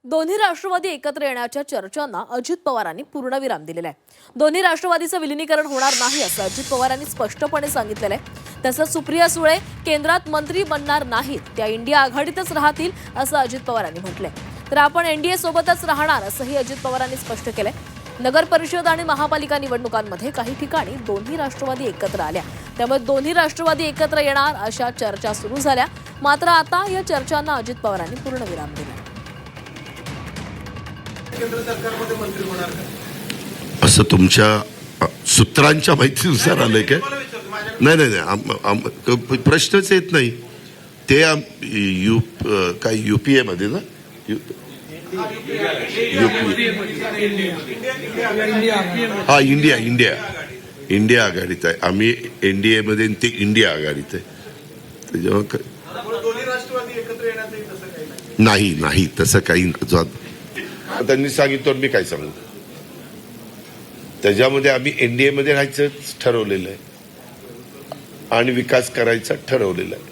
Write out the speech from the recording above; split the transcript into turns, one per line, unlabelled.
दोन्ही राष्ट्रवादी एकत्र येण्याच्या चर्चांना अजित पवारांनी पूर्णविराम दिलेला आहे। दोन्ही राष्ट्रवादीचं विलीनीकरण होणार नाही असं अजित पवारांनी स्पष्टपणे सांगितलेलं आहे। तसंच सुप्रिया सुळे केंद्रात मंत्री बनणार नाहीत, त्या इंडिया आघाडीतच राहतील असं अजित पवारांनी म्हटलंय। तर आपण एनडीए सोबतच राहणार असंही अजित पवारांनी स्पष्ट केलंय। नगर परिषद आणि महापालिका निवडणुकांमध्ये काही ठिकाणी दोन्ही राष्ट्रवादी एकत्र आल्या, त्यामुळे दोन्ही राष्ट्रवादी एकत्र येणार अशा चर्चा सुरू झाल्या। मात्र आता या चर्चांना अजित पवारांनी पूर्णविराम दिला।
केंद्र सरकारमध्ये मंत्री होणार का
असं तुमच्या सूत्रांच्या माहितीनुसार आलंय का? नाही, प्रश्नच येत नाही ते। काय युपीए मध्ये ना, हा इंडिया आघाडीत आहे। आम्ही एनडीए मध्ये, ते इंडिया आघाडीत आहे।
दोन्ही राष्ट्रवादी एकत्र येण्यातही तसं काही
नाही, तसं काही त्यांनी सांगितलं, मी काय सांगू? त्याच्यामध्ये आम्ही एनडीए मध्ये राहायचं ठरवलेलं आहे आणि विकास करायचा ठरवलेला आहे।